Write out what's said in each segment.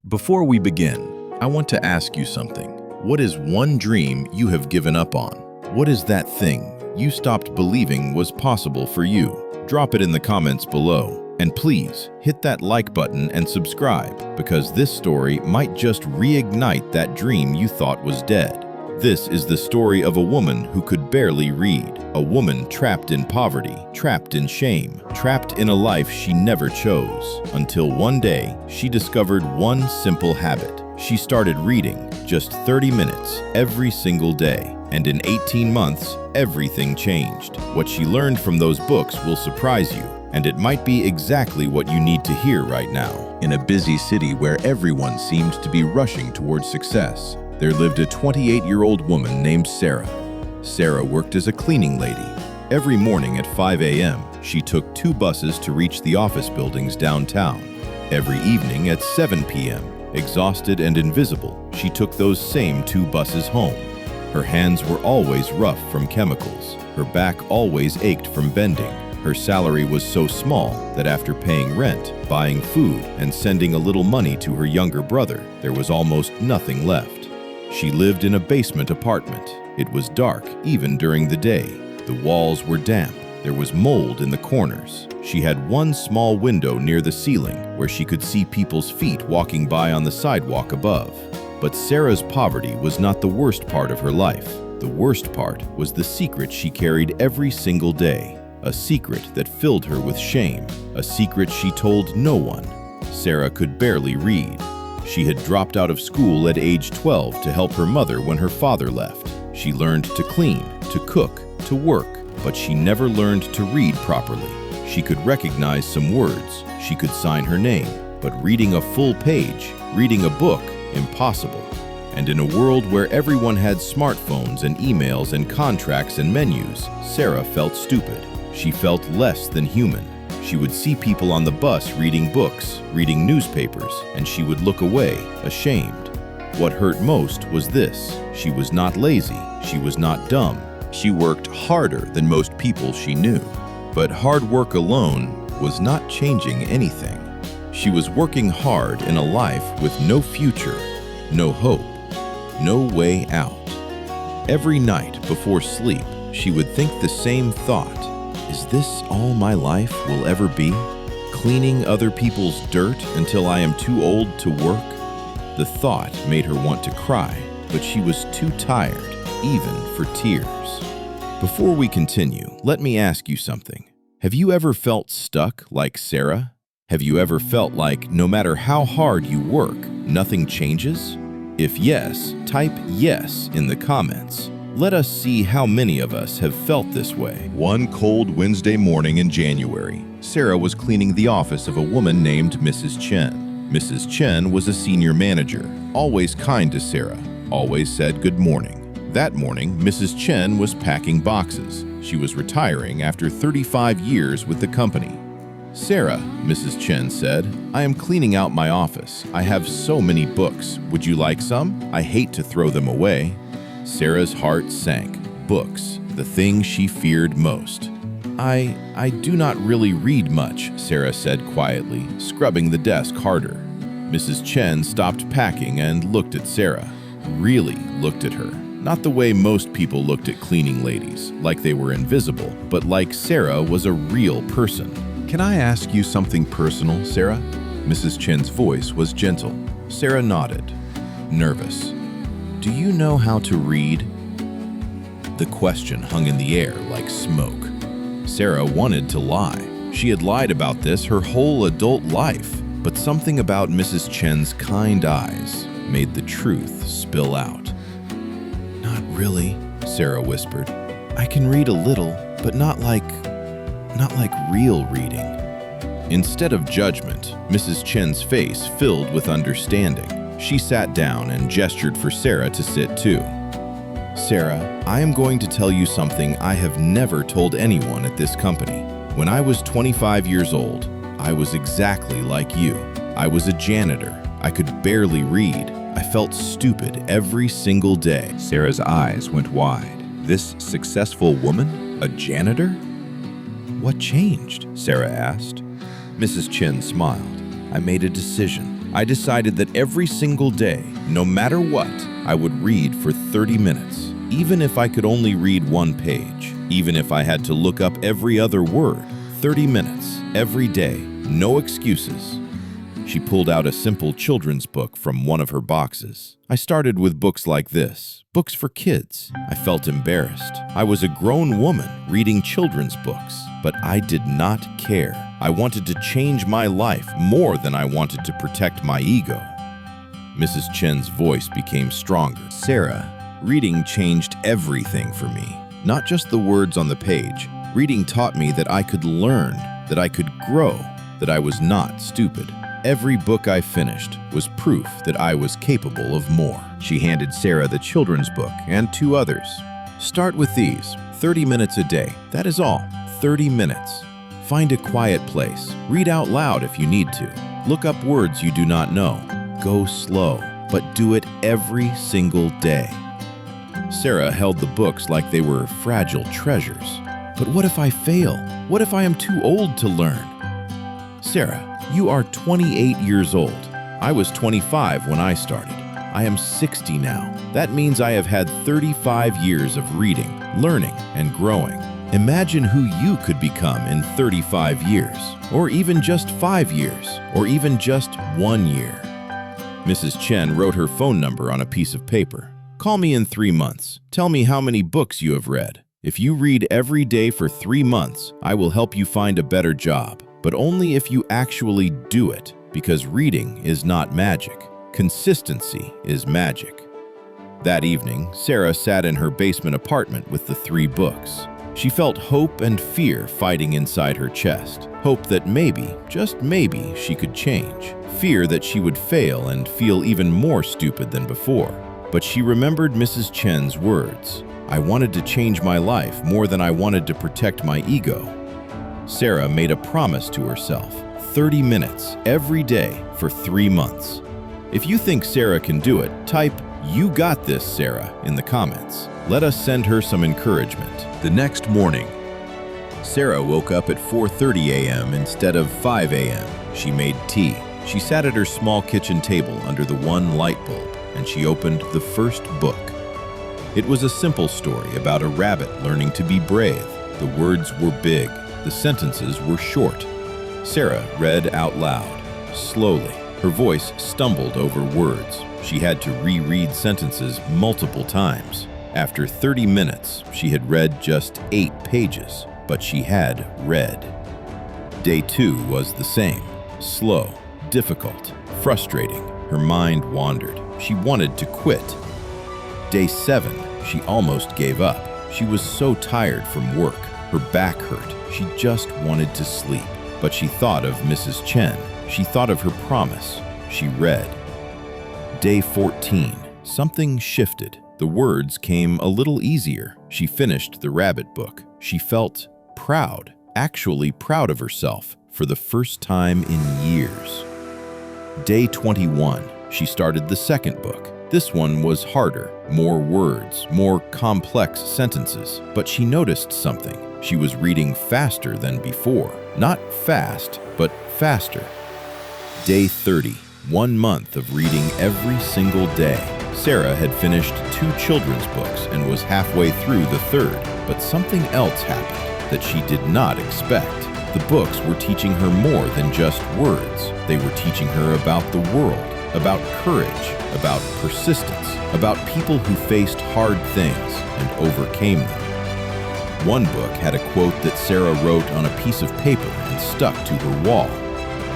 Before we begin, I want to ask you something. What is one dream you have given up on? What is that thing you stopped believing was possible for you? Drop it in the comments below. And please, hit that like button and subscribe, because this story might just reignite that dream you thought was dead. This is the story of a woman who could barely read, a woman trapped in poverty, trapped in shame, trapped in a life she never chose, until one day she discovered one simple habit. She started reading just 30 minutes every single day, and in 18 months, everything changed. What she learned from those books will surprise you, and it might be exactly what you need to hear right now. In a busy city where everyone seemed to be rushing towards success, there lived a 28-year-old woman named Sarah. Sarah worked as a cleaning lady. Every morning at 5 a.m., she took 2 buses to reach the office buildings downtown. Every evening at 7 p.m., exhausted and invisible, she took those same 2 buses home. Her hands were always rough from chemicals. Her back always ached from bending. Her salary was so small that after paying rent, buying food, and sending a little money to her younger brother, there was almost nothing left. She lived in a basement apartment. It was dark even during the day. The walls were damp. There was mold in the corners. She had one small window near the ceiling where she could see people's feet walking by on the sidewalk above. But Sarah's poverty was not the worst part of her life. The worst part was the secret she carried every single day. A secret that filled her with shame. A secret she told no one. Sarah could barely read. She had dropped out of school at age 12 to help her mother when her father left. She learned to clean, to cook, to work, but she never learned to read properly. She could recognize some words. She could sign her name, but reading a full page, reading a book, impossible. And in a world where everyone had smartphones and emails and contracts and menus, Sarah felt stupid. She felt less than human. She would see people on the bus reading books, reading newspapers, and she would look away, ashamed. What hurt most was this: she was not lazy, she was not dumb. She worked harder than most people she knew. But hard work alone was not changing anything. She was working hard in a life with no future, no hope, no way out. Every night before sleep, she would think the same thought. Is this all my life will ever be? Cleaning other people's dirt until I am too old to work? The thought made her want to cry, but she was too tired, even for tears. Before we continue, let me ask you something. Have you ever felt stuck like Sarah? Have you ever felt like no matter how hard you work, nothing changes? If yes, type yes in the comments. Let us see how many of us have felt this way. One cold Wednesday morning in January, Sarah was cleaning the office of a woman named Mrs. Chen. Mrs. Chen was a senior manager, always kind to Sarah, always said good morning. That morning, Mrs. Chen was packing boxes. She was retiring after 35 years with the company. Sarah, Mrs. Chen said, I am cleaning out my office. I have so many books. Would you like some? I hate to throw them away. Sarah's heart sank. Books, the thing she feared most. I do not really read much, Sarah said quietly, scrubbing the desk harder. Mrs. Chen stopped packing and looked at Sarah. Really looked at her. Not the way most people looked at cleaning ladies, like they were invisible, but like Sarah was a real person. Can I ask you something personal, Sarah? Mrs. Chen's voice was gentle. Sarah nodded, nervous. Do you know how to read? The question hung in the air like smoke. Sarah wanted to lie. She had lied about this her whole adult life, but something about Mrs. Chen's kind eyes made the truth spill out. Not really, Sarah whispered. I can read a little, but not like real reading. Instead of judgment, Mrs. Chen's face filled with understanding. She sat down and gestured for Sarah to sit too. Sarah, I am going to tell you something I have never told anyone at this company. When I was 25 years old, I was exactly like you. I was a janitor. I could barely read. I felt stupid every single day. Sarah's eyes went wide. This successful woman? A janitor? What changed? Sarah asked. Mrs. Chen smiled. I made a decision. I decided that every single day, no matter what, I would read for 30 minutes, even if I could only read one page, even if I had to look up every other word. 30 minutes, every day, no excuses. She pulled out a simple children's book from one of her boxes. I started with books like this, books for kids. I felt embarrassed. I was a grown woman reading children's books, but I did not care. I wanted to change my life more than I wanted to protect my ego. Mrs. Chen's voice became stronger. Sarah, reading changed everything for me. Not just the words on the page. Reading taught me that I could learn, that I could grow, that I was not stupid. Every book I finished was proof that I was capable of more. She handed Sarah the children's book and 2 others. Start with these, 30 minutes a day. That is all, 30 minutes. Find a quiet place. Read out loud if you need to. Look up words you do not know. Go slow, but do it every single day. Sarah held the books like they were fragile treasures. But what if I fail? What if I am too old to learn? Sarah, you are 28 years old. I was 25 when I started. I am 60 now. That means I have had 35 years of reading, learning, and growing. Imagine who you could become in 35 years, or even just 5 years, or even just 1 year. Mrs. Chen wrote her phone number on a piece of paper. Call me in 3 months. Tell me how many books you have read. If you read every day for 3 months, I will help you find a better job. But only if you actually do it, because reading is not magic. Consistency is magic. That evening, Sarah sat in her basement apartment with the 3 books. She felt hope and fear fighting inside her chest. Hope that maybe, just maybe, she could change. Fear that she would fail and feel even more stupid than before. But she remembered Mrs. Chen's words. I wanted to change my life more than I wanted to protect my ego. Sarah made a promise to herself, 30 minutes every day for 3 months. If you think Sarah can do it, type, "You got this, Sarah," in the comments. Let us send her some encouragement. The next morning, Sarah woke up at 4:30 a.m. instead of 5 a.m. She made tea. She sat at her small kitchen table under the one light bulb, and she opened the first book. It was a simple story about a rabbit learning to be brave. The words were big. The sentences were short. Sarah read out loud, slowly. Her voice stumbled over words. She had to reread sentences multiple times. After 30 minutes, she had read just 8 pages, but she had read. Day 2 was the same. Slow, difficult, frustrating. Her mind wandered. She wanted to quit. Day 7, she almost gave up. She was so tired from work. Her back hurt. She just wanted to sleep. But she thought of Mrs. Chen. She thought of her promise. She read. Day 14. Something shifted. The words came a little easier. She finished the rabbit book. She felt proud, actually proud of herself for the first time in years. Day 21. She started the second book. This one was harder, more words, more complex sentences. But she noticed something. She was reading faster than before. Not fast, but faster. Day 30. 1 month of reading every single day. Sarah had finished 2 children's books and was halfway through the 3rd, but something else happened that she did not expect. The books were teaching her more than just words. They were teaching her about the world, about courage, about persistence, about people who faced hard things and overcame them. One book had a quote that Sarah wrote on a piece of paper and stuck to her wall.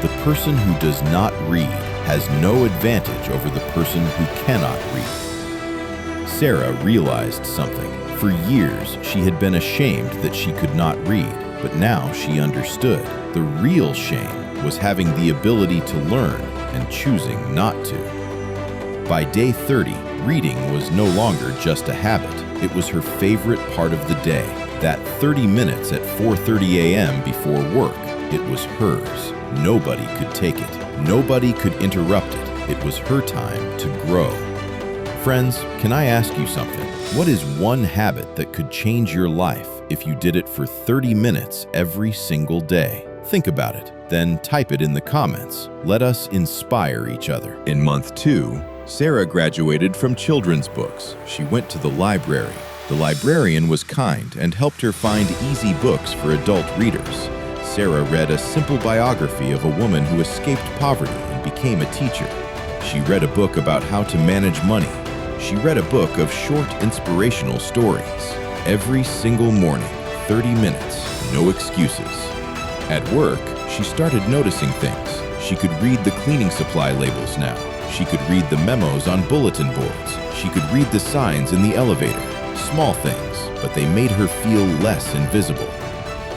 The person who does not read has no advantage over the person who cannot read. Sarah realized something. For years, she had been ashamed that she could not read, but now she understood. The real shame was having the ability to learn and choosing not to. By day 30, reading was no longer just a habit. It was her favorite part of the day. That 30 minutes at 4:30 a.m. before work, it was hers. Nobody could take it. Nobody could interrupt it. It was her time to grow. Friends, can I ask you something? What is one habit that could change your life if you did it for 30 minutes every single day? Think about it. Then type it in the comments. Let us inspire each other. In month 2, Sarah graduated from children's books. She went to the library. The librarian was kind and helped her find easy books for adult readers. Sarah read a simple biography of a woman who escaped poverty and became a teacher. She read a book about how to manage money. She read a book of short inspirational stories. Every single morning, 30 minutes, no excuses. At work, she started noticing things. She could read the cleaning supply labels now. She could read the memos on bulletin boards. She could read the signs in the elevator. Small things, but they made her feel less invisible.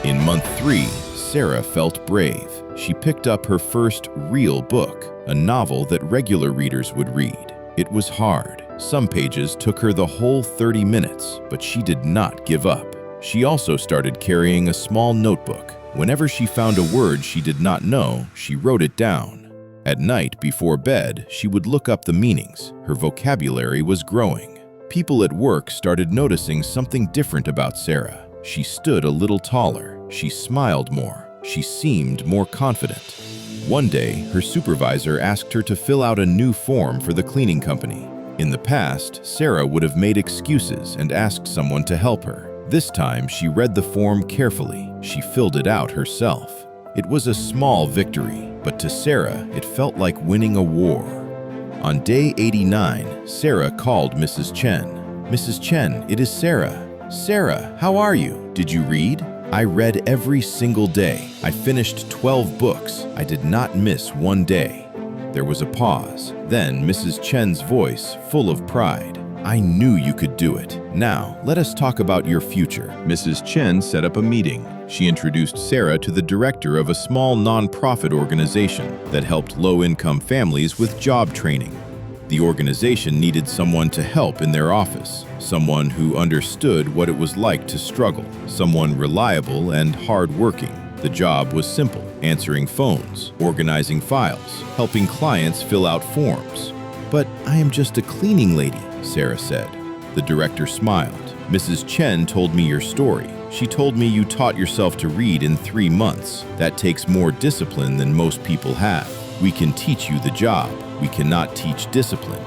In month 3, Sarah felt brave. She picked up her first real book, a novel that regular readers would read. It was hard. Some pages took her the whole 30 minutes, but she did not give up. She also started carrying a small notebook. Whenever she found a word she did not know, she wrote it down. At night, before bed, she would look up the meanings. Her vocabulary was growing. People at work started noticing something different about Sarah. She stood a little taller. She smiled more. She seemed more confident. One day, her supervisor asked her to fill out a new form for the cleaning company. In the past, Sarah would have made excuses and asked someone to help her. This time, she read the form carefully. She filled it out herself. It was a small victory, but to Sarah, it felt like winning a war. On day 89, Sarah called Mrs. Chen. "Mrs. Chen, it is Sarah. Sarah, how are you? Did you read? I read every single day. I finished 12 books. I did not miss one day." There was a pause. Then Mrs. Chen's voice, full of pride. "I knew you could do it. Now, let us talk about your future." Mrs. Chen set up a meeting. She introduced Sarah to the director of a small nonprofit organization that helped low-income families with job training. The organization needed someone to help in their office, someone who understood what it was like to struggle, someone reliable and hard-working. The job was simple: answering phones, organizing files, helping clients fill out forms. "But I am just a cleaning lady," Sarah said. The director smiled. "Mrs. Chen told me your story. She told me you taught yourself to read in 3 months. That takes more discipline than most people have. We can teach you the job. We cannot teach discipline."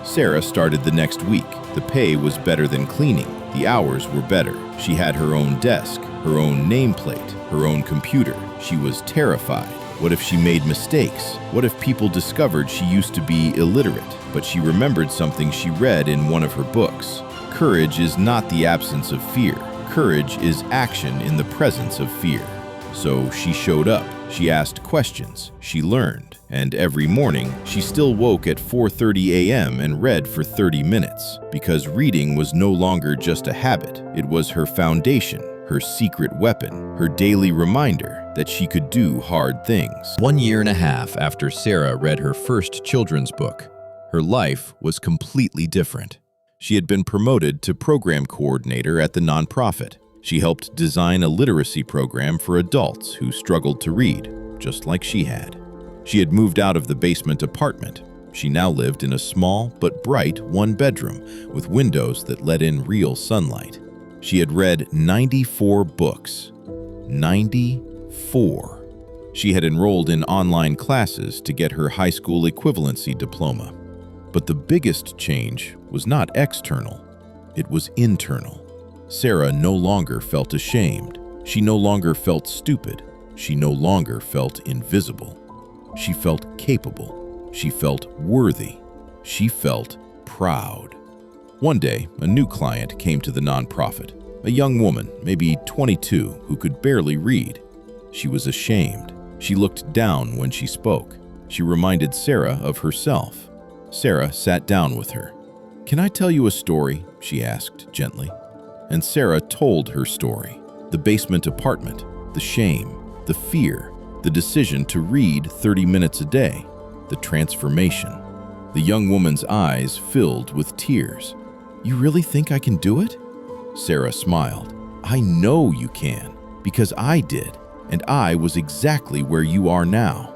Sarah started the next week. The pay was better than cleaning. The hours were better. She had her own desk, her own nameplate, her own computer. She was terrified. What if she made mistakes? What if people discovered she used to be illiterate? But she remembered something she read in one of her books. Courage is not the absence of fear. Courage is action in the presence of fear. So she showed up. She asked questions. She learned. And every morning, she still woke at 4:30 a.m. and read for 30 minutes. Because reading was no longer just a habit. It was her foundation, her secret weapon, her daily reminder that she could do hard things. 1.5 years after Sarah read her first children's book, her life was completely different. She had been promoted to program coordinator at the nonprofit. She helped design a literacy program for adults who struggled to read, just like she had. She had moved out of the basement apartment. She now lived in a small but bright 1-bedroom with windows that let in real sunlight. She had read 94 books. 94. She had enrolled in online classes to get her high school equivalency diploma. But the biggest change was not external. It was internal. Sarah no longer felt ashamed. She no longer felt stupid. She no longer felt invisible. She felt capable. She felt worthy. She felt proud. One day, a new client came to the nonprofit. A young woman, maybe 22, who could barely read. She was ashamed. She looked down when she spoke. She reminded Sarah of herself. Sarah sat down with her. "Can I tell you a story?" she asked gently. And Sarah told her story. The basement apartment, the shame, the fear, the decision to read 30 minutes a day, the transformation. The young woman's eyes filled with tears. "You really think I can do it?" Sarah smiled. "I know you can, because I did, and I was exactly where you are now."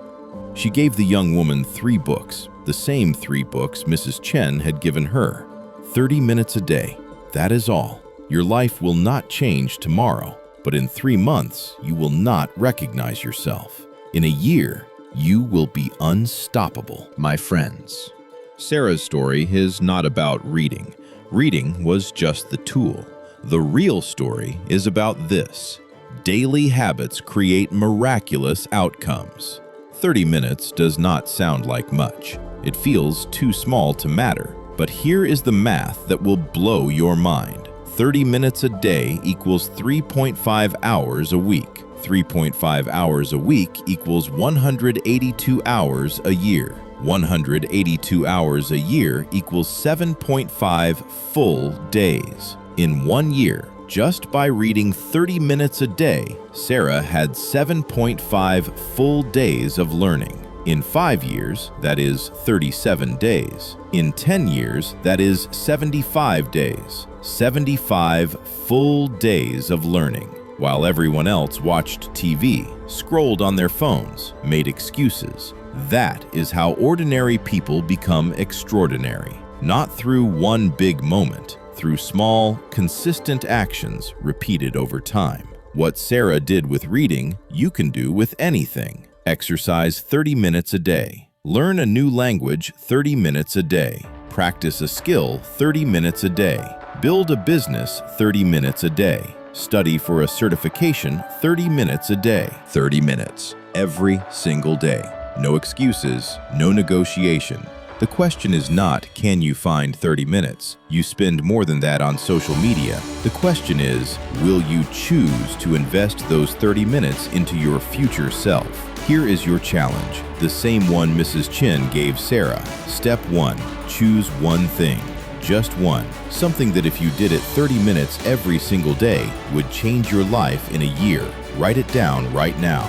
She gave the young woman 3 books, the same 3 books Mrs. Chen had given her. 30 minutes a day, that is all. Your life will not change tomorrow, but in 3 months, you will not recognize yourself. In a year, you will be unstoppable. My friends, Sarah's story is not about reading. Reading was just the tool. The real story is about this. Daily habits create miraculous outcomes. 30 minutes does not sound like much. It feels too small to matter. But here is the math that will blow your mind. 30 minutes a day equals 3.5 hours a week. 3.5 hours a week equals 182 hours a year. 182 hours a year equals 7.5 full days. In 1 year, just by reading 30 minutes a day, Sarah had 7.5 full days of learning. In 5 years, that is 37 days. In 10 years, that is 75 days. 75 full days of learning. While everyone else watched TV, scrolled on their phones, made excuses. That is how ordinary people become extraordinary. Not through one big moment, through small, consistent actions repeated over time. What Sarah did with reading, you can do with anything. Exercise 30 minutes a day. Learn a new language 30 minutes a day. Practice a skill 30 minutes a day. Build a business 30 minutes a day. Study for a certification 30 minutes a day. 30 minutes, every single day. No excuses, no negotiation. The question is not, can you find 30 minutes? You spend more than that on social media. The question is, will you choose to invest those 30 minutes into your future self? Here is your challenge, the same one Mrs. Chin gave Sarah. Step 1, choose one thing. Just one. Something that if you did it 30 minutes every single day would change your life in a year. Write it down right now.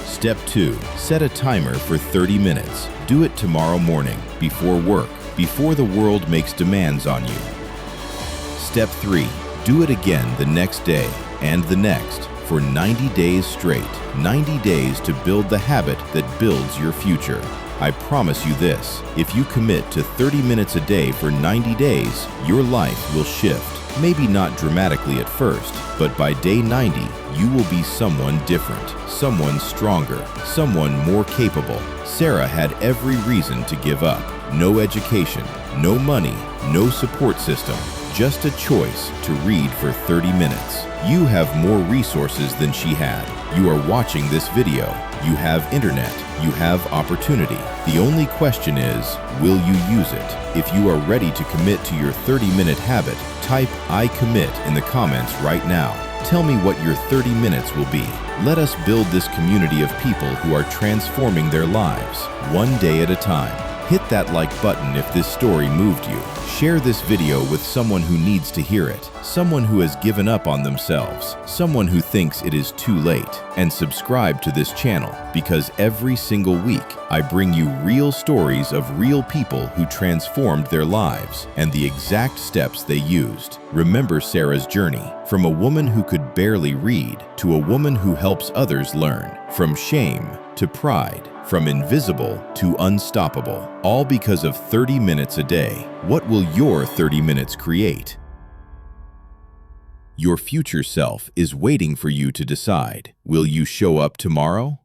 Step 2, set a timer for 30 minutes. Do it tomorrow morning, before work, before the world makes demands on you. Step 3, do it again the next day and the next for 90 days straight. 90 days to build the habit that builds your future. I promise you this, if you commit to 30 minutes a day for 90 days, your life will shift. Maybe not dramatically at first, but by day 90, you will be someone different, someone stronger, someone more capable. Sarah had every reason to give up. No education, no money, no support system, just a choice to read for 30 minutes. You have more resources than she had. You are watching this video. You have internet. You have opportunity. The only question is, will you use it? If you are ready to commit to your 30-minute habit, type I commit in the comments right now. Tell me what your 30 minutes will be. Let us build this community of people who are transforming their lives, one day at a time. Hit that like button if this story moved you. Share this video with someone who needs to hear it, someone who has given up on themselves, someone who thinks it is too late. And subscribe to this channel because every single week I bring you real stories of real people who transformed their lives and the exact steps they used. Remember Sarah's journey, from a woman who could barely read to a woman who helps others learn, from shame to pride, from invisible to unstoppable, all because of 30 minutes a day. What will your 30 minutes create? Your future self is waiting for you to decide. Will you show up tomorrow?